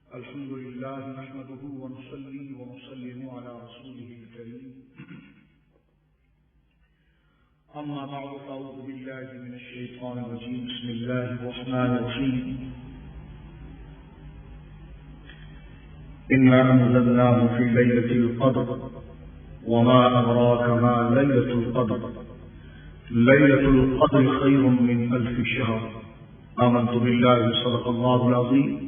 الحمد لله نحمده ونصلي ونسلم على رسوله الكريم أما بعد فأعوذ بالله من الشيطان الرجيم بسم الله الرحمن الرحيم إنا أنزلناه في ليلة القدر وما أدراك ما ليلة القدر ليلة القدر خير من 1000 شهر آمنت بالله صدق الله العظيم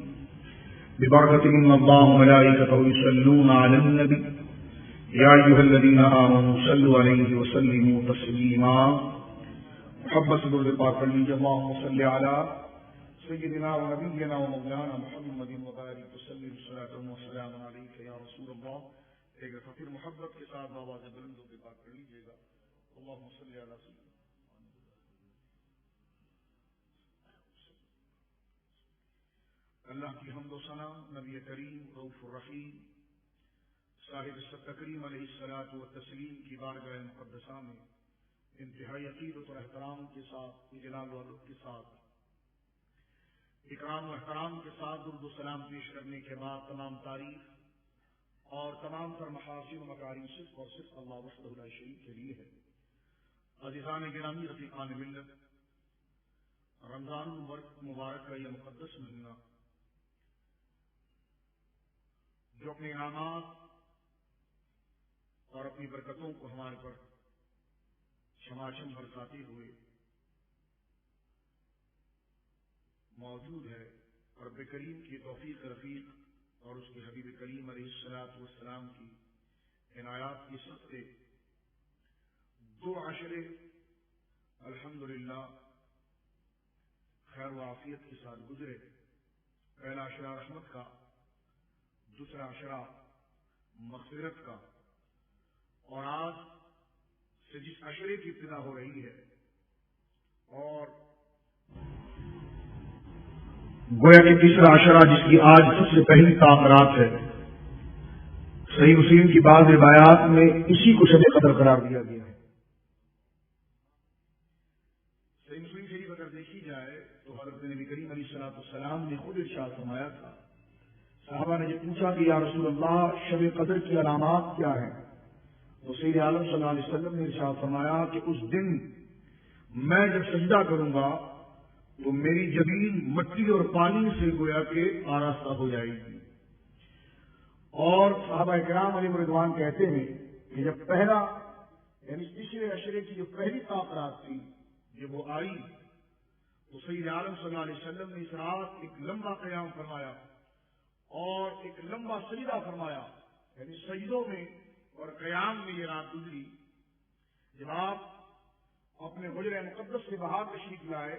ببركة إن الله وملائكته يصلون على النبي يا أيها الذين آمنوا صلوا عليه وسلموا تسليما محبت بالرضا كلي اللهم صل على سيدنا ونبينا ومولانا محمد وبارك وسلم صلاة وسلام عليك يا رسول الله. ایک خطیر محبت کے ساتھ آواز بلند و بات کر لیجیے گا. اللهم صل على سيدنا اللہ کی حمد و ثنا نبی کریم رؤوف الرحیم صاحب التکریم علیہ الصلاۃ والتسلیم کی بارگاہ مقدسہ میں انتہائی عقیدت اور احترام کے ساتھ جلال و عظمت کے ساتھ اکرام و احترام کے ساتھ درود و سلام پیش کرنے کے بعد تمام تعریف اور تمام تر محاسن و مکارم صرف اور صرف اللہ وحدہ لا شریک کے لیے ہے. عزیزان گرامی رفیقان ملت، رمضان مبارک کا یہ مقدس مہینہ جو اپنے انعامات اور اپنی برکتوں کو ہمارے پر چھماچم برساتے ہوئے موجود ہے، رب کریم کی توفیق رفیق اور اس کے حبیب کریم علیہ الصلاۃ والسلام کی عنایات کی صدقے 2 عشرے الحمدللہ خیر و عافیت کے ساتھ گزرے. پہلا عشرہ رحمت کا، دوسرا عشرہ مغفرت کا، اور آج سے جس عشرے کی ابتدا ہو رہی ہے اور گویا کہ تیسرا عشرہ جس کی آج سب سے پہلی تاخیرات ہے، صحیح مسلم کی بعض روایات میں اسی کو شب قدر قرار دیا گیا ہے. صحیح مسلم شریف اگر دیکھی جائے تو حضرت نبی کریم علیہ الصلوۃ والسلام نے خود ارشاد فرمایا تھا، صحابہ نے یہ پوچھا کہ یا رسول اللہ شب قدر کی علامات کیا ہیں؟ تو سید عالم صلی اللہ علیہ وسلم نے ارشاد فرمایا کہ اس دن میں جب سجدہ کروں گا تو میری جبین مٹی اور پانی سے گویا کہ آراستہ ہو جائے گی. اور صحابہ کرام علیہ رضوان کہتے ہیں کہ جب پہلا یعنی تیسرے عشرے کی جو پہلی تاخیرات تھی جب وہ آئی تو سید عالم صلی اللہ علیہ وسلم نے اس رات ایک لمبا قیام فرمایا اور ایک لمبا سجدہ فرمایا. یعنی سجدوں میں اور قیام میں یہ رات گزری. جب آپ اپنے حجرہ مقدس سے باہر تشریف لائے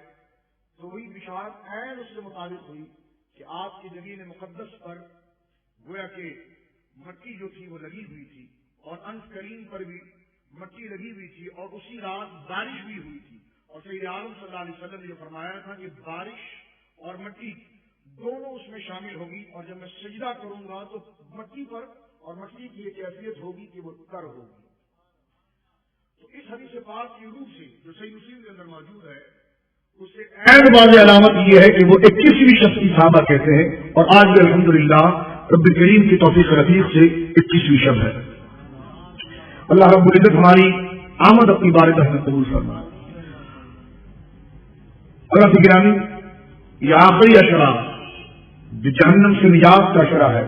تو وہی بشارت عین اس سے مطابق ہوئی کہ آپ کی جبین مقدس پر گویا کہ مٹی جو تھی وہ لگی ہوئی تھی اور انف کریم پر بھی مٹی لگی ہوئی تھی اور اسی رات بارش بھی ہوئی تھی. اور سید عالم صلی اللہ علیہ وسلم نے یہ فرمایا تھا کہ بارش اور مٹی دونوں اس میں شامل ہوگی اور جب میں سجدہ کروں گا تو مٹی پر اور مٹی کی یہ کیفیت ہوگی کہ وہ تر ہوگی. تو اس حدیث پاک کی روح سے جو صحیح مسلم کے اندر موجود ہے اس سے عین واضح علامت یہ ہے کہ وہ 21ویں شب کی صحابہ کہتے ہیں اور آج بھی الحمدللہ رب کریم کی توفیق رفیق سے 21ویں شب ہے. اللہ رب العزت ہماری آمد اپنی بارگاہ میں قبول فرمائے. اللہ کی گرامی، یہ آخری عشرہ جو جہنم سے نجات کا عشرہ ہے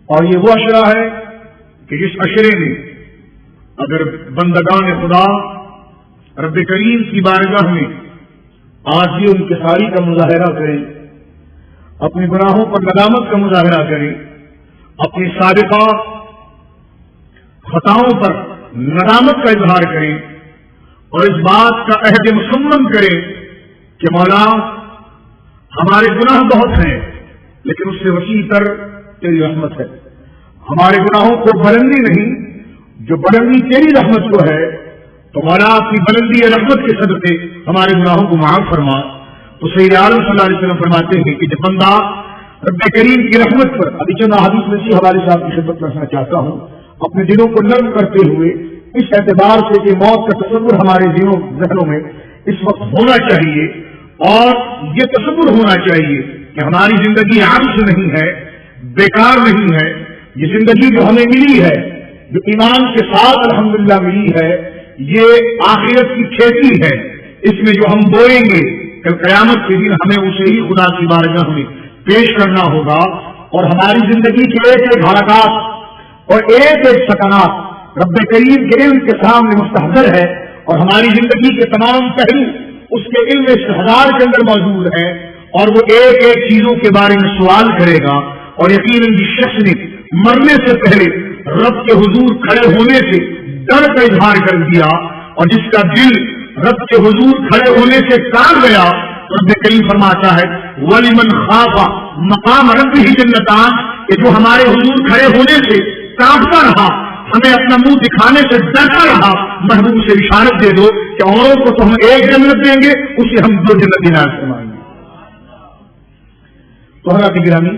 اور یہ وہ عشرہ ہے کہ جس عشرے میں اگر بندگان خدا رب کریم کی بارگاہ میں آج بھی ان کے ساری کا مظاہرہ کریں، اپنے گناہوں پر ندامت کا مظاہرہ کریں، اپنی سابقہ خطاؤں پر ندامت کا اظہار کریں اور اس بات کا عہد مسمم کریں کہ مولا ہمارے گناہ بہت ہیں لیکن اس سے وسیع تر تیری رحمت ہے. ہمارے گناہوں کو بلندی نہیں، جو بلندی تیری رحمت کو ہے، تو مولا اپنی بلندی رحمت کے صدقے ہمارے گناہوں کو معاف فرما. تو سید عالم صلی اللہ علیہ وسلم فرماتے ہیں کہ جب بندہ رب کریم کی رحمت پر، ابھی چند حدیث میں سے حوالے صاحب کی خدمت کرنا چاہتا ہوں، اپنے دلوں کو نرم کرتے ہوئے اس اعتبار سے کہ موت کا تصور ہمارے ذہنوں میں اس وقت ہونا چاہیے اور یہ تصور ہونا چاہیے کہ ہماری زندگی عبث نہیں ہے، بیکار نہیں ہے. یہ زندگی جو ہمیں ملی ہے، جو ایمان کے ساتھ الحمدللہ ملی ہے، یہ آخرت کی کھیتی ہے. اس میں جو ہم بوئیں گے کل قیامت کے دن ہمیں اسے ہی خدا کی بارگاہ میں پیش کرنا ہوگا. اور ہماری زندگی کے ایک ایک حرکات اور ایک ایک سکنات رب کریم کے علم کے سامنے مستحضر ہے. اور ہماری زندگی کے تمام پہلو اس کے علم استحضار کے اندر موجود ہے. اور وہ ایک ایک چیزوں کے بارے میں سوال کرے گا. اور یقیناً جس شخص نے مرنے سے پہلے رب کے حضور کھڑے ہونے سے ڈر کا اظہار کر دیا اور جس کا دل رب کے حضور کھڑے ہونے سے کاٹ گیا، رب کریم فرماتا ہے وَلِمَنْ خَافَ مَقَامَ رَبِّهِ جَنَّتَانِ، کہ جو ہمارے حضور کھڑے ہونے سے کانپتا رہا، ہمیں اپنا منہ دکھانے سے ڈرتا رہا، محبوب سے اشارت دے دو کہ اوروں کو تو ہم ایک جنت دیں گے، اسے ہم 2 جنت عنایت فرمائیں گے. تو حضرات گرامی،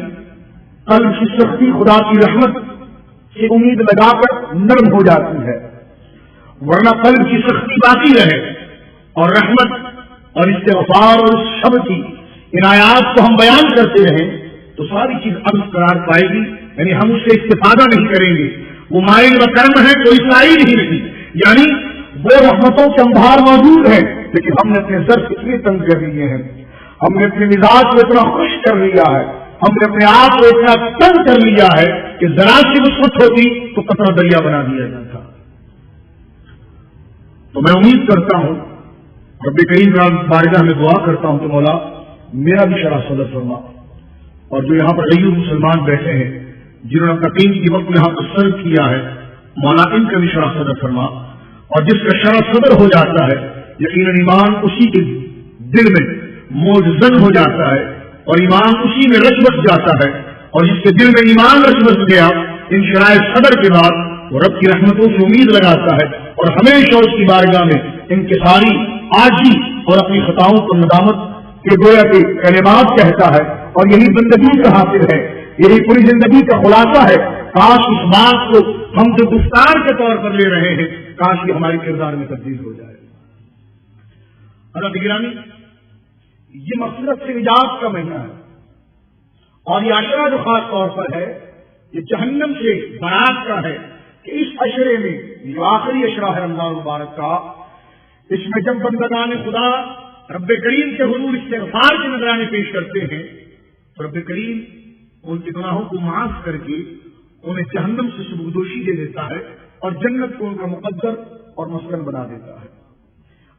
قلب کی سختی خدا کی رحمت سے امید لگا کر نرم ہو جاتی ہے، ورنہ قلب کی سختی باقی رہے اور رحمت اور استغفار اور شب کی عنایات کو ہم بیان کرتے رہیں تو ساری چیز عبث قرار پائے گی. یعنی ہم اس سے استفادہ نہیں کریں گے. وہ مائل و کرم ہے، کوئی سائی نہیں. یعنی وہ رحمتوں کے انبار موجود ہیں، لیکن ہم نے اپنے ظرف اتنے تنگ کر لیے ہیں، ہم نے اپنے مزاج کو اتنا خوش کر لیا ہے، ہم نے اپنے آپ کو اتنا تنگ کر لیا ہے کہ ذرا سی وسعت ہوتی تو قطرہ دریا بنا دیا جاتا. تو میں امید کرتا ہوں، رب کریم کی بارگاہ میں دعا کرتا ہوں کہ مولا میرا بھی شرح صدر فرما، اور جو یہاں پر غیر مسلمان بیٹھے ہیں جنہوں نے اپنا قیمتی وقت یہاں پر صرف کیا ہے، مولا ان کا بھی شرح صدر فرما. اور جس کا شرح صدر ہو جاتا ہے یقیناً ایمان اسی کے دل میں موجزن ہو جاتا ہے اور ایمان اسی میں رچ بس جاتا ہے. اور جس کے دل میں ایمان رچ بس گیا ان شرائع صدر کے بعد وہ رب کی رحمتوں سے امید لگاتا ہے اور ہمیشہ اس کی بارگاہ میں انکساری آجی اور اپنی خطاؤں کو ندامت کے گویا کے کلمات کہتا ہے. اور یہی بندگی کا حاصل ہے، یہی پوری زندگی کا خلاصہ ہے. کاش اس بات کو ہم جو گفتار کے طور پر لے رہے ہیں کاش یہ ہمارے کردار میں تبدیل ہو جائے. حضرت گرامی، یہ مغفرت سے نجات کا مہینہ ہے اور یہ عشرہ جو خاص طور پر ہے یہ جہنم سے برات کا ہے کہ اس عشرے میں جو آخری عشرہ ہے رمضان مبارک کا، اس میں جب بندگان خدا رب کریم کے حضور استغفار کے نذرانے پیش کرتے ہیں تو رب کریم ان کے گناہوں کو معاف کر کے انہیں جہنم سے سبکدوشی دے دیتا ہے اور جنت کو ان کا مقدر اور مسکن بنا دیتا ہے.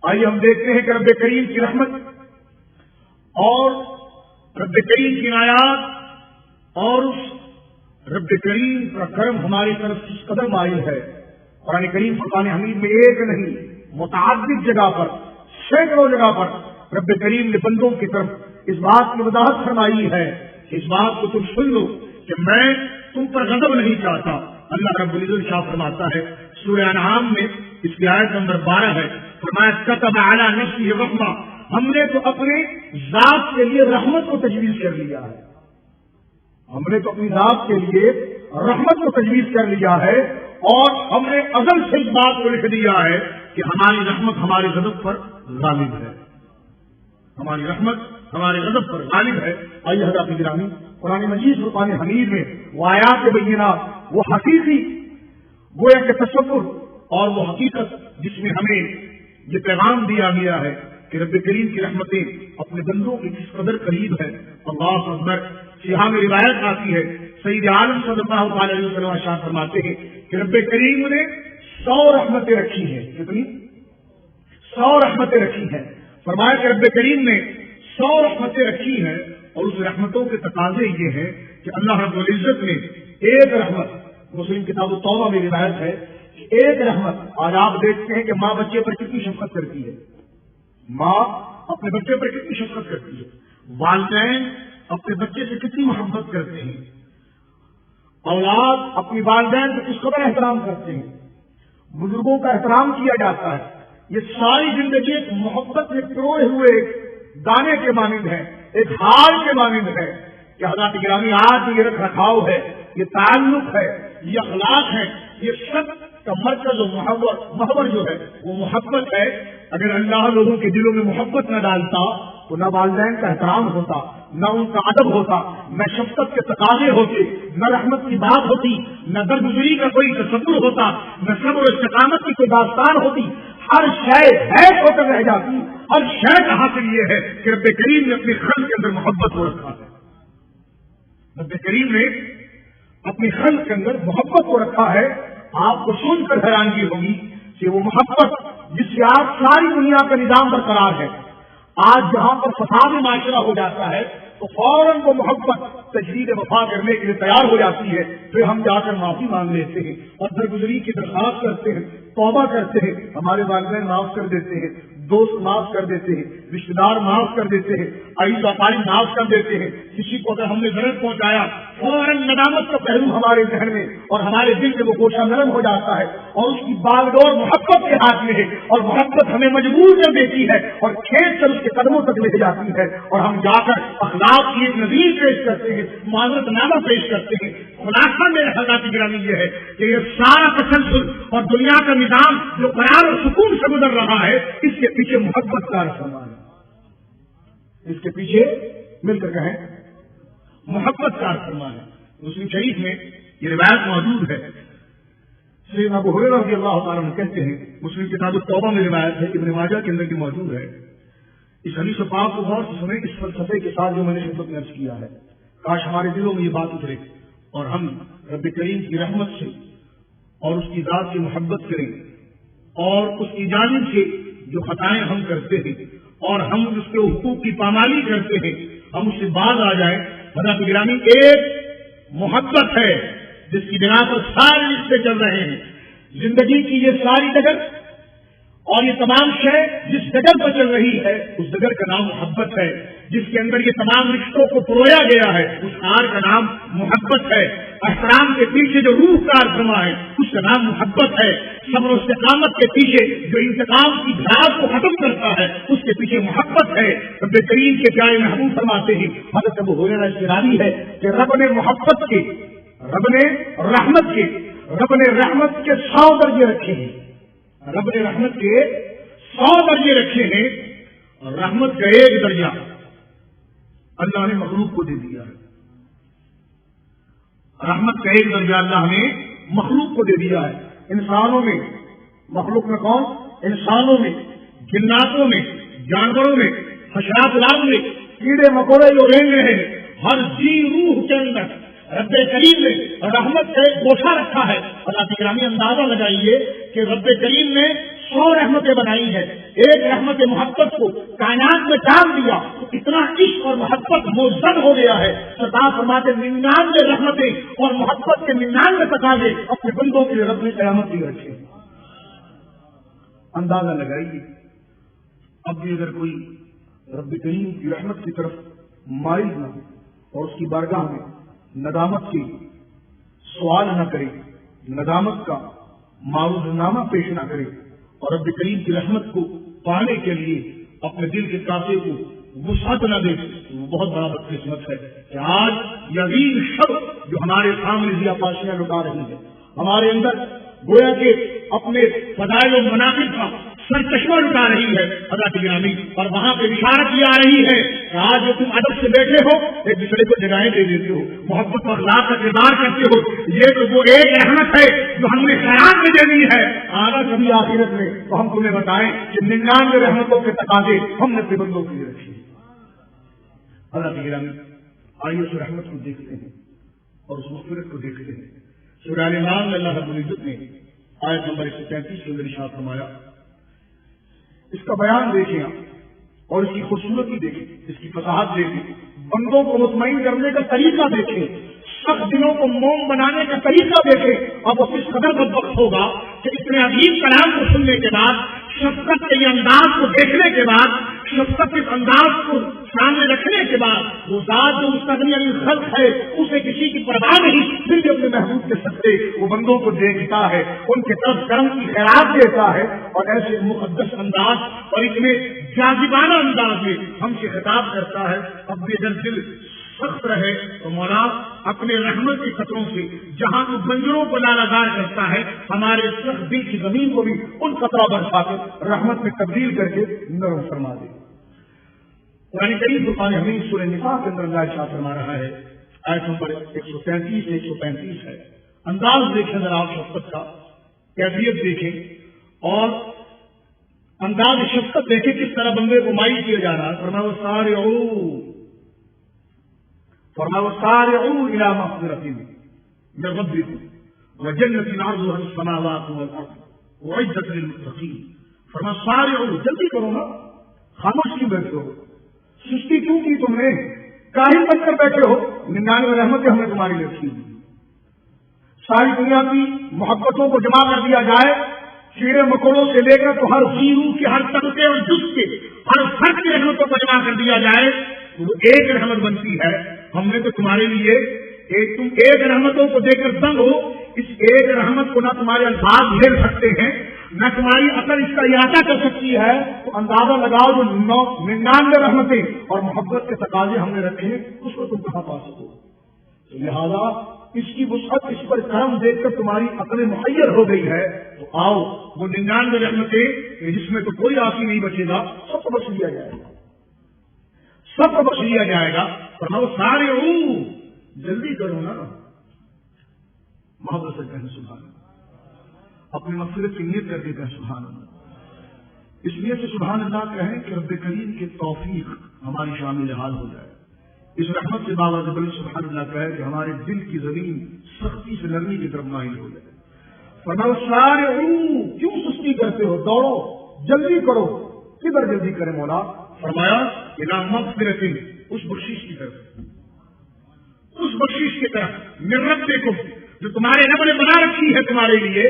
آئیے ہم دیکھتے ہیں کہ رب کریم کی رحمت اور رب کریم کی عنایات اور اس رب کریم کا کرم ہماری طرف کس قدر مائل ہے. قرآن کریم فرقان حمید میں ایک نہیں متعدد جگہ پر، سینکڑوں جگہ پر رب کریم نے بندوں کی طرف اس بات کی وضاحت فرمائی ہے کہ اس بات کو تم سن لو کہ میں تم پر غضب نہیں چاہتا. اللہ رب العزت شاہ فرماتا ہے سورہ انعام میں اس کی آیت نمبر 12 ہے، فرمایا کتب علی نفسہ الرحمہ، ہم نے تو اپنے ذات کے لیے رحمت کو تجویز کر لیا ہے، ہم نے تو اپنی ذات کے لیے رحمت کو تجویز کر لیا ہے اور ہم نے ازل سے اس بات کو لکھ دیا ہے کہ ہماری رحمت ہمارے غضب پر غالب ہے، ہماری رحمت ہمارے غضب پر غالب ہے. آئیے حضرات گرامی، قرآن مجید فرقان حمید میں وہ آیات بینات، وہ حقیقی گویا کے تصور اور وہ حقیقت جس میں ہمیں یہ پیغام دیا گیا ہے کہ رب کریم کی رحمتیں اپنے بندوں کے کس قدر قریب ہے. اللہ اکبر. یہاں میں روایت آتی ہے سید عالم صلی اللہ علیہ وسلم شاہ فرماتے ہیں کہ رب کریم نے 100 رحمتیں رکھی ہیں. کتنی؟ 100 رحمتیں رکھی ہیں. فرمایا کہ رب کریم نے 100 رحمتیں رکھی ہیں اور اس رحمتوں کے تقاضے یہ ہیں کہ اللہ رب العزت نے ایک رحمت، مسلم کتاب التوبہ میں روایت ہے کہ ایک رحمت، آج آپ دیکھتے ہیں کہ ماں بچے پر کتنی شفقت کرتی ہے، ماں اپنے بچے پر کتنی شفقت کرتی ہے، والدین اپنے بچے سے کتنی محبت کرتے ہیں، اولاد اپنی والدین سے کس قدر احترام کرتے ہیں، بزرگوں کا احترام کیا جاتا ہے. یہ ساری زندگی ایک محبت میں پروئے ہوئے دانے کے مانند ہے، ایک ہار کے مانند ہے کہ حضرات گرامی آج یہ رکھ رکھاؤ ہے، یہ تعلق ہے، یہ اخلاق ہے، یہ سب کا مرکز و محور جو ہے وہ محبت ہے. اگر اللہ لوگوں کے دلوں میں محبت نہ ڈالتا تو نہ والدین کا احترام ہوتا، نہ ان کا ادب ہوتا، نہ شفقت کے تقاضے ہوتے، نہ رحمت کی بات ہوتی، نہ درگزری کا کوئی تصور ہوتا، نہ صبر و استقامت کی کوئی داستان ہوتی. ہر شے حیث ہو کر رہ جاتی. ہر شے کا حاصل یہ ہے کہ رب کریم نے اپنی خلق کے اندر محبت کو رکھا ہے. رب کریم نے اپنی خلق کے اندر محبت کو رکھا ہے. آپ کو سن کر حیرانگی ہوگی کہ وہ محبت جس سے آج ساری دنیا کا نظام برقرار ہے. آج جہاں پر فساد معاشرہ ہو جاتا ہے تو فوراً وہ محبت تجدید وفا کرنے کے لیے تیار ہو جاتی ہے. پھر ہم جا کر معافی مانگ لیتے ہیں اور درگزری کی درخواست کرتے ہیں، توبہ کرتے ہیں، ہمارے والدین معاف کر دیتے ہیں، دوست معاف کر دیتے ہیں، رشتے دار معاف کر دیتے ہیں، عزیز و اقارب معاف کر دیتے ہیں. کسی کو اگر ہم نے ضرر پہنچایا فوراً ندامت کا پہلو ہمارے ذہن میں اور ہمارے دل میں وہ گوشہ نرم ہو جاتا ہے اور اس کی باغڈور محبت کے ہاتھ میں ہے اور محبت ہمیں مجبور کر دیتی ہے اور کھینچ کر اس کے قدموں تک لے جاتی ہے اور ہم جا کر اخلاق کی ایک نظیر پیش کرتے ہیں، معذرت نامہ پیش کرتے ہیں. خلاصہ میرے حضرات گرامی یہ ہے کہ یہ سارا تسلسل اور دنیا کا نظام جو قرار اور سکون سے گزر رہا ہے اس کے پیچھے محبت کا فرمان ہے. اس کے پیچھے مل کر کہیں محبت کا فرمان ہے. مسلم شریف میں یہ روایت موجود ہے. سیدنا ابو ہریرہ رضی اللہ تعالیٰ عنہ کہتے ہیں، مسلم کتاب التوبہ میں روایت ہے، ابن ماجہ کے اندر بھی موجود ہے. اس حدیث پاک کو غور سے سنیں. اس فلسفے کے ساتھ جو میں نے خدمت میں عرض کیا ہے، کاش ہمارے دلوں میں یہ بات اترے اور ہم رب کریم کی رحمت سے اور اس کی ذات سے محبت کریں اور اس کی جانب سے جو خطائیں ہم کرتے ہیں اور ہم اس کے حقوق کی پامالی کرتے ہیں ہم اس سے باز آ جائیں. حضرت گرامی ایک محبت ہے جس کی بنا پر سارے رشتے چل رہے ہیں. زندگی کی یہ ساری ڈگر اور یہ تمام شے جس ڈگر پر چل رہی ہے اس ڈگر کا نام محبت ہے. جس کے اندر یہ تمام رشتوں کو پرویا گیا ہے اس کار کا نام محبت ہے. احترام کے پیچھے جو روح کار فرما ہے اس کا نام محبت ہے. صبر و استقامت کے پیچھے جو انتقام کی بھڑاس کو ختم کرتا ہے اس کے پیچھے محبت ہے. رب کریم کے پیارے محبوب فرماتے ہیں، حضرت ابو ہریرہ سے راوی ہے کہ رب نے محبت کے، رب نے رحمت کے، رب نے رحمت کے 100 درجے رکھے ہیں. رب نے رحمت کے 100 درجے رکھے ہیں اور رحمت کا ایک درجہ اللہ نے مخلوق کو دے دیا ہے. رحمت کا ایک درجہ اللہ نے مخلوق کو دے دیا ہے. انسانوں میں، مخلوق میں کون؟ انسانوں میں، جناتوں میں، جانوروں میں، حشرات الارض میں، کیڑے مکوڑے جو رینگ رہے ہیں، ہر جی روح کے اندر رب کریم نے رحمت کا ایک گوشہ رکھا ہے. اللہ کی گرامی اندازہ لگائیے کہ رب کریم نے 100 رحمتیں بنائی ہے. ایک رحمت محبت کو کائنات میں ڈال دیا تو اتنا عشق اور محبت موزن ہو گیا ہے. سرکار فرماتے 99 رحمتیں اور محبت کے 99 تقاضے اپنے بندوں کے لیے رب نے قیامت کی رکھے. اندازہ لگائیے اب بھی اگر کوئی رب کریم کی رحمت کی طرف مائل نہ اور اس کی بارگاہ میں ندامت کی سوال نہ کرے، ندامت کا معروض نامہ پیش نہ کرے اور رب کریم کی رحمت کو پانے کے لیے اپنے دل کے کاسے کو وسعت نہ دے تو وہ بہت بڑا بدقسمت ہے کہ آج یہ عظیم شخص جو ہمارے سامنے ضیا پاشیاں لٹا رہی ہے، ہمارے اندر گویا کہ اپنے فضائل و مناقب کا سر چشمہ لٹا رہی ہے حضرت گرامی، اور وہاں پہ اشارت کی آ رہی ہے کہ آج جو تم ادب سے بیٹھے ہو ایک دوسرے کو جگہیں دے دیتے ہو، محبت اور اخلاق کا کردار کرتے ہو، یہ تو وہ ایک رحمت ہے جو ہم نے خیرات میں دے دی ہے. آگا کبھی آخرت میں تو ہم تمہیں بتائیں کہ 99 رحمتوں کے تقاضے ہم نے اپنے بندوں کے لیے رکھے. حضرت گرامی آئیے اس رحمت کو دیکھتے ہیں اور اس مغفرت کو دیکھتے ہیں. سورہ ال عمران میں اللہ رب العزت نے آیت نمبر 133 کے اندر ارشاد فرمایا، اس کا بیان دیکھیں اور اس کی خوبصورتی دیکھیں، اس کی فصاحت دیکھیں، بندوں کو مطمئن کرنے کا طریقہ دیکھیں، سخت دلوں کو موم بنانے کا طریقہ دیکھیں. اب وہ کس قدر بدبخت ہوگا کہ اتنے عجیب کلام کو سننے کے بعد، شفقت کے انداز کو دیکھنے کے بعد، شفقت کے انداز کو سامنے رکھنے کے بعد وہ ذات جو مستغنی عن الخلق ہے اسے کسی کی پرواہ نہیں، پھر بھی اپنے محبوب کے سکتے وہ بندوں کو دیکھتا ہے، ان کے طرف کرم کی خیرات دیتا ہے اور ایسے مقدس انداز اور اتنے جاذبانہ انداز میں ہم سے خطاب کرتا ہے. اب بھی اگر دل سخت رہے تو مولا اپنے رحمت کے قطروں سے جہاں وہ بنجروں کو لالہدار کرتا ہے ہمارے سخت دل کی زمین کو بھی ان قطرہ برسا کر رحمت میں تبدیل کر کے نرم فرما دے. قرآن کریم فرقان حمید سورہ نساء کے اندر اللہ ارشاد فرما رہا ہے، آیت نمبر 133 سے 135 ہے. انداز دیکھیں ذرا آپ شفقت کا، کیفیت دیکھیں اور انداز شفقت دیکھیں کس طرح بندے کو مائی کیا جا رہا ہے. فرمایا وسارعوا الى مغفرۃ من ربکم وجنۃ عرضها السماوات والارض اعدت للمتقین. فرمایا سارعوا، جلدی کرو نا، خاموش کیوں بیٹھے ہو؟ سستی کیوں کی تم نے؟ کاہل بن کر بیٹھے ہو؟ 99 رحمتیں ہم نے تمہاری لیے رکھی. ساری دنیا کی محبتوں کو جمع کر دیا جائے، کیڑے مکوڑوں سے لے کر تو ہر زیرو کے، ہر طبقے اور جز کے ہر فرد کی رحمتوں کو جمع کر دیا جائے تو وہ ایک رحمت بنتی ہے. ہم نے تو تمہارے لیے تم ایک رحمتوں کو دیکھ کر دنگ ہو. اس ایک رحمت کو نہ تمہارے الفاظ لے سکتے ہیں، نہ تمہاری عقل اس کا احاطہ کر سکتی ہے. تو اندازہ لگاؤ جو 99 رحمتیں اور محبت کے تقاضے ہم نے رکھے اس کو تم کہاں پا سکو. لہذا اس کی وسعت، اس پر کرم دیکھ کر تمہاری عقل محیر ہو گئی ہے. تو آؤ وہ 99 رحمتیں جس میں تو کوئی آسی نہیں بچے گا، سب کو بخش لیا جائے گا، سب کو بخش لیا جائے گا. فرماؤ سارے جلدی کرو نا. محبت سے کہیں سبحان اللہ، اپنی مغفرت کی نیت کر کے کہیں سبحان اللہ. اس لیے سے سبحان اللہ کہیں کہ رب کریم کی توفیق ہماری شامل حال ہو جائے. اس رحمت سے بابا جبل سبحان اللہ کہے کہ ہمارے دل کی زمین سختی سے نرمی کی طرف مائل ہو جائے. فرماؤ سارے کیوں سستی کرتے ہو؟ دوڑو، جلدی کرو. کدھر جلدی کرے مولا؟ فرمایا الی مغفرۃ، اس بخشش کی طرف، اس بخشش کی طرف من ربکم، جو تمہارے رب نے بنا رکھی ہے تمہارے لیے،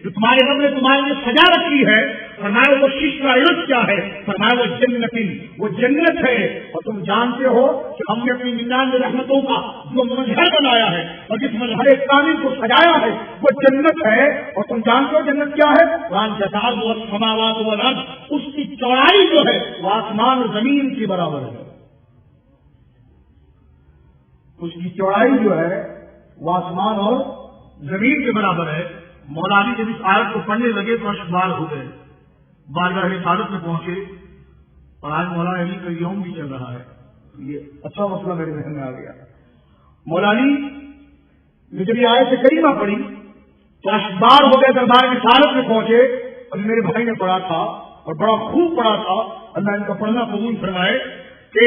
جو تمہارے رب نے تمہارے لیے سجا رکھی ہے. فرمایا وہ بخشش کا عرض کیا ہے؟ فرمایا وہ جنت، وہ جنت ہے. اور تم جانتے ہو کہ ہم نے اپنی 99 رحمتوں کا جو مظہر بنایا ہے اور جس مظہر کامل کو سجایا ہے وہ جنت ہے. اور تم جانتے ہو جنت کیا ہے؟ قرآن کے ساتھ وہ السماوات والارض، اس کی چوڑائی جو ہے وہ آسمان اور زمین کے برابر ہے. اس کی چوڑائی جو ہے وہ آسمان اور زمین کے برابر ہے. مولا علی جب اس آیت کو پڑھنے لگے تو اشبار ہو گئے، بارگاہ رسالت میں پہنچے. اور آج مولا علی کا یوم بھی چل رہا ہے. یہ اچھا مسئلہ میرے ذہن میں آ گیا. مولا علی نے جب یہ آیت کریمہ پڑھی تو اشبار ہو گئے، دربار رسالت میں پہنچے. اور میرے بھائی نے پڑھا تھا اور بڑا خوب پڑھا تھا، اللہ ان کا پڑھنا قبول فرمائے، کہ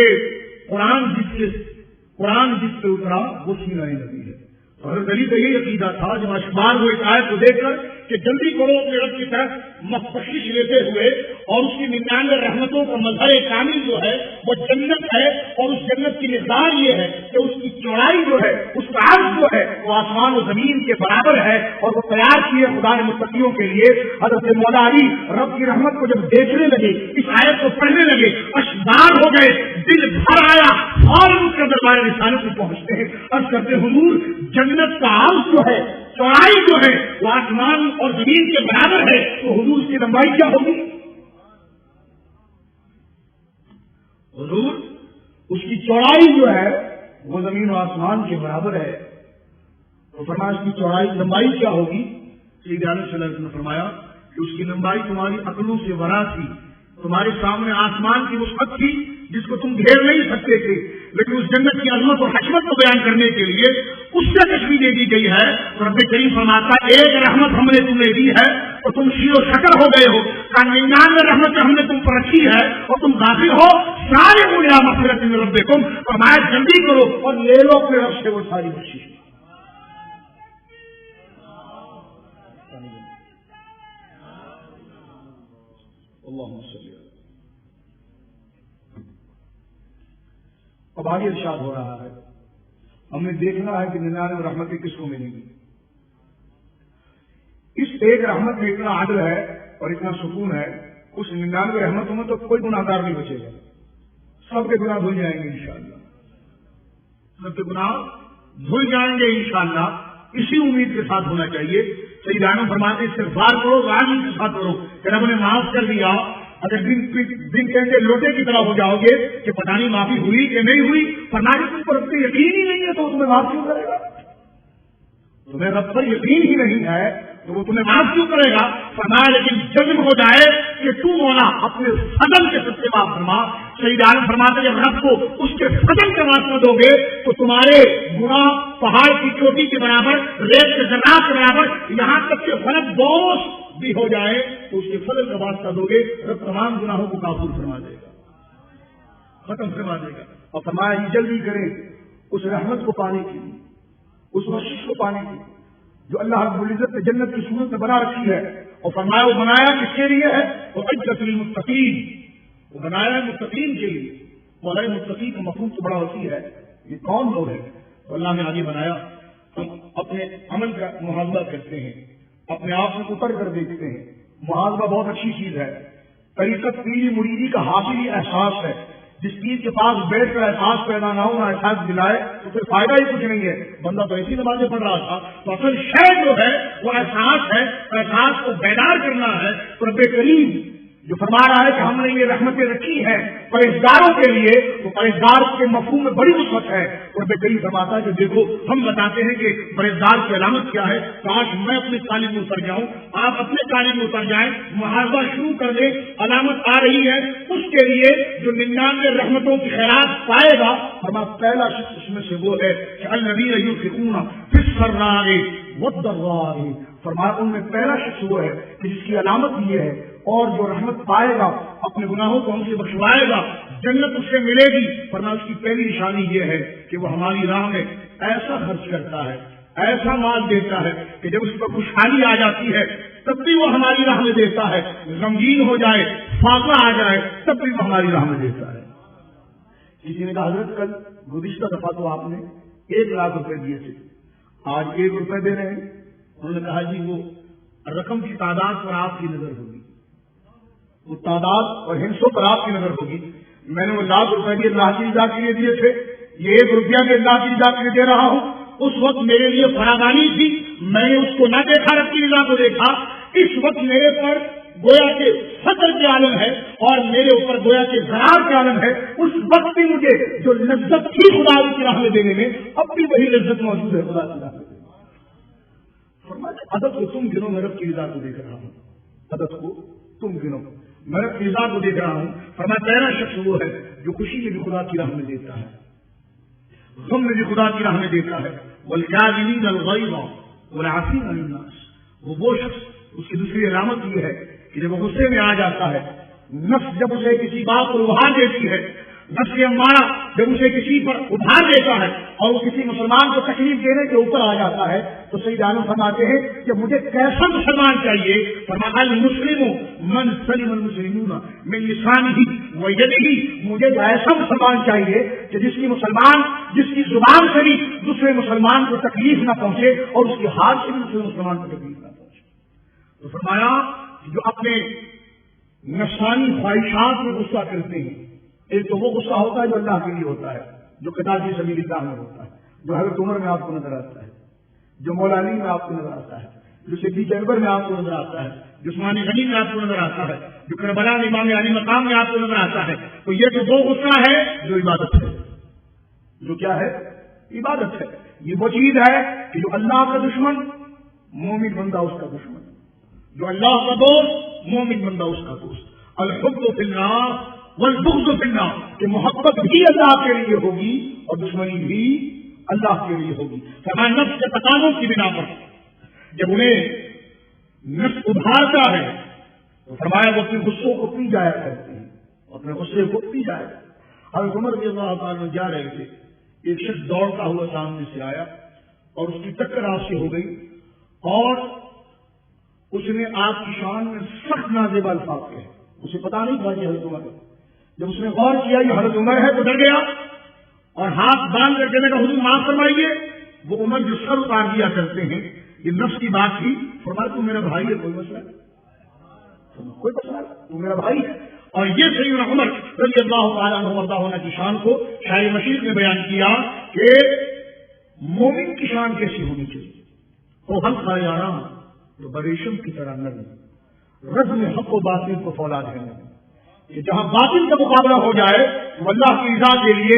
قرآن جس پہ اترا وہ سینہ نبی ہے. حضرت علی کا یہ عقیدہ تھا جب اشبار ہوئے آیت کو دیکھ کر کہ جلدی کرو اپنے رب کی طرف بخشش لیتے ہوئے، اور اس کی 99 رحمتوں کا مظہر کامل جو ہے وہ جنت ہے. اور اس جنت کی مقدار یہ ہے کہ اس کی چوڑائی جو ہے، اس کا عرض جو ہے وہ آسمان و زمین کے برابر ہے. اور وہ تیار کیے خدا نے متقیوں کے لیے. حضرت مولا علی رب کی رحمت کو جب دیکھنے لگے، اس آیت کو پڑھنے لگے، اشبار ہو گئے، دل بھر آیا. اور اس کے دربار رسالت میں پہنچتے ہیں اور کرتے حضور جنت کا عرض جو ہے، چوڑائی جو ہے وہ آسمان اور زمین کے برابر ہے، تو حضور کی لمبائی کیا ہوگی؟ حضور اس کی چوڑائی جو ہے وہ زمین و آسمان کے برابر ہے. تو فرمایا اس کی چوڑائی لمبائی کیا ہوگی؟ سیدنا صلی اللہ علیہ وسلم نے فرمایا کہ اس کی لمبائی تمہاری عقلوں سے ورا تھی. تمہارے سامنے آسمان کی وسعت تھی جس کو تم گھیر نہیں سکتے تھے، لیکن اس جنت کی عظمت اور حکمت کو بیان کرنے کے لیے اس سے تشبیہ دے دی گئی ہے. رب کریم فرماتا ہے ایک رحمت ہم نے تمہیں دی ہے اور تم شیر و شکر ہو گئے ہو. 99 رحمتیں ہم نے تم پر رکھی ہے اور تم غافل ہو. سارے الی مغفرۃ من ربکم، فرمایا جلدی کرو اور لے لو اپنے رب سے وہ ساری بخشش. اللہم صلی اللہ. اب آگے ارشاد ہو رہا ہے، ہم نے دیکھنا ہے کہ 99 رحمتیں کس کو ملیں گی. اس ایک رحمت میں اتنا عدل ہے اور اتنا سکون ہے، اس 99 رحمتوں میں تو کوئی گناہگار نہیں بچے گا. سب کے گناہ دھل جائیں گے انشاءاللہ، سب کے گناہ دھل جائیں گے انشاءاللہ. اسی امید کے ساتھ ہونا چاہیے. سیدنا فرماتے استغفار کرو، راضی کے ساتھ کرو کہ رب نے معاف کر دیا. اگر دن کہیں لوٹے کی طرح ہو جاؤ گے کہ پتہ نہیں معافی ہوئی کہ نہیں ہوئی، فرمایا تم پر رب یقین ہی نہیں ہے تو تمہیں معاف کیوں کرے گا؟ تمہیں رب پر یقین ہی نہیں ہے تو وہ تمہیں معاف کیوں کرے گا؟ فرمایا لیکن جذب ہو جائے کہ تو مولا اپنے فضل کے سب سے معاف فرما سید عالم فرماتے جب رب کو اس کے فضل کا واسطہ دو گے تو تمہارے گناہ پہاڑ کی چوٹی کے برابر، ریت کے ذرات کے برابر، یہاں تک کہ فلک بوس بھی ہو جائے تو اس کے فضل کا واسطہ دو گے، رب تمام گناہوں کو کافور فرما دے گا، ختم فرما دے گا۔ اور فرمایا یہ جلدی کریں اس رحمت کو پانے کی، اس بخشش کو پانے کی جو اللہ رب العزت نے جنت کی صورت میں بنا رکھی ہے۔ اور فرمایا وہ بنایا کس کے لیے ہے؟ وہ عزت للمتقین، وہ بنایا ہے متقین کے لیے۔ اور متقین کا مفہوم تو بڑا وسیع ہے، یہ کون لوگ ہیں؟ تو اللہ نے آگے بنایا، ہم اپنے عمل کا محاسبہ کرتے ہیں، اپنے آپ میں اتر کر دیکھتے ہیں۔ محاسبہ بہت اچھی چیز ہے، طریقت پیری مریدی کا حاصلی احساس ہے۔ جس چیز کے پاس بیٹھ کر احساس پیدا نہ ہو، احساس دلائے تو پھر فائدہ ہی کچھ نہیں ہے۔ بندہ تو ایسی نمازیں پڑھ رہا تھا، تو اصل شے جو ہے وہ احساس ہے، احساس کو بیدار کرنا ہے۔ رب کریم جو فرما رہا ہے کہ ہم نے یہ رحمتیں رکھی ہیں پرہیزگاروں کے لیے، تو پرہیزگار کے مفہوم میں بڑی وسعت ہے۔ رب کریم فرماتا ہے کہ دیکھو ہم بتاتے ہیں کہ پرہیزگار کی علامت کیا ہے، کاش میں اپنے تعلیم میں اتر جاؤں، آپ اپنے تعلیم میں اتر جائیں، محاسبہ شروع کر دیں۔ علامت آ رہی ہے اس کے لیے جو 99 رحمتوں کی خیرات پائے گا۔ پہلا شخص اس میں سے وہ ہے کہ الذین ينفقون فی السراء والضراء، فرمایا ان میں پہلا شخص وہ ہے کہ جس کی علامت یہ ہے، اور جو رحمت پائے گا اپنے گناہوں کو ہم سے بخشوائے گا، جنت اس سے ملے گی۔ فرمایا اس کی پہلی نشانی یہ ہے کہ وہ ہماری راہ میں ایسا خرچ کرتا ہے، ایسا مال دیتا ہے کہ جب اس پر خوشحالی آ جاتی ہے تب بھی وہ ہماری راہ میں دیتا ہے، غمگین ہو جائے، فاقہ آ جائے تب بھی وہ ہماری راہ میں دیتا ہے۔ کسی نے کہا حضرت کل گزشتہ دفعہ تو آپ نے 1 لاکھ روپے دیے تھے، آج 1 روپے دے رہے ہیں۔ انہوں نے کہا جی وہ رقم کی تعداد پر آپ کی نظر ہوگی، وہ تعداد اور ہندسوں پر آپ کی نظر ہوگی۔ میں نے وہ 1 لاکھ روپے بھی اللہ کی رضا کے لیے دیے تھے، یہ 1 روپیہ بھی اللہ کی رضا کے لیے دے رہا ہوں۔ اس وقت میرے لیے فراوانی تھی، میں نے اس کو نہ دیکھا، رب کی رضا کو دیکھا۔ اس وقت میرے پر گویا کے فقر کے عالم ہے اور میرے اوپر گویا کے ضرار کے عالم ہے۔ اس وقت بھی مجھے جو لذت تھی خدا کی راہ میں دینے میں، اب بھی وہی لذت موجود ہے خدا کی راہ میں۔ عدد کو تم گنو، میں رب کی رضا کو دیکھ رہا ہوں، عدد کو تم گنو، میں رب کی رضا کو دیکھ رہا ہوں۔ فرمایا پہلا شخص وہ ہے جو خوشی میں بھی خدا کی راہ میں دیتا ہے، غم میں بھی خدا کی راہ میں دیتا ہے۔ والکاظمین الغیظ والعافین عن الناس، وہ شخص، اس کی دوسری علامت یہ ہے کہ جب وہ غصے میں آ جاتا ہے، نفس جب اسے کسی بات پر ابھار دیتی ہے، نفس امارہ جب اسے کسی پر ابھار دیتا ہے اور وہ کسی مسلمان کو تکلیف دینے کے اوپر آ جاتا ہے، تو سید عالم فرماتے ہیں کہ مجھے کیسا مسلمان چاہیے؟ فرمایا المسلم من سلم المسلمون من لسانہ ویدہ، مجھے ایسا مسلمان چاہیے کہ جس کی زبان سے بھی دوسرے مسلمان کو تکلیف نہ پہنچے اور اس کے ہاتھ سے بھی دوسرے مسلمان کو تکلیف نہ پہنچے۔ تو فرمایا جو اپنے نفسانی خواہشات میں غصہ کرتے ہیں، ایک تو وہ غصہ ہوتا ہے جو اللہ کے لیے ہوتا ہے، جو قتال فی سبیل اللہ میں ہوتا ہے، جو حضرت عمر میں آپ کو نظر آتا ہے، جو مولا علی میں آپ کو نظر آتا ہے، جو صدیق اکبر میں آپ کو نظر آتا ہے، جو عثمان غنی میں آپ کو نظر آتا ہے، جو کربلا امام علی مقام میں آپ کو نظر آتا ہے۔ تو یہ تو وہ غصہ ہے جو عبادت ہے، جو کیا ہے؟ عبادت ہے۔ یہ وہ چیز ہے کہ جو اللہ کا دشمن مومن بندہ اس کا دشمن، جو اللہ کا دوست مومن بندہ اس کا دوست۔ الحب فی اللہ والبغض فی اللہ، کہ محبت بھی اللہ کے لیے ہوگی اور دشمنی بھی اللہ کے لیے ہوگی۔ فرمایا نفس کے تقاضوں کی بنا پر جب انہیں نفس ابھارتا ہے تو فرمایا وہ اپنے غصوں کو پی جایا کرتے ہیں، اپنے غصے کو پی جایا۔ حضرت عمر رضی اللہ تعالیٰ جا رہے تھے، ایک شخص دوڑتا ہوا سامنے سے آیا اور اس کی ٹکر آپ سے ہو گئی اور اس نے آپ کی شان میں سخت نازیبا الفاظ کہے۔ اسے پتا نہیں تھا کہ حضرت عمر ہے۔ جب اس نے غور کیا یہ حضرت عمر ہے تو ڈر گیا اور ہاتھ باندھ کر کہنے کا حضور معاف فرمائیے۔ وہ عمر جو سر اتار دیا کرتے ہیں، یہ نفس کی بات تھی۔ فرمایا تو میرا بھائی ہے، کوئی مسئلہ نہیں، کوئی مسئلہ نہیں، تو میرا بھائی ہے۔ اور یہ سیدنا عمر رضی اللہ تعالیٰ عنہ وارضاہ ہونے کی شان کو شاعر مشیر نے بیان کیا کہ مومن کی شان کیسی ہونی چاہیے۔ وہ ہلکا یاران تو بریشم کی طرح نرم، رزم حق و باطل کو فولاد ہے، کہ جہاں باطل کا مقابلہ ہو جائے وہ اللہ کی رضا کے لیے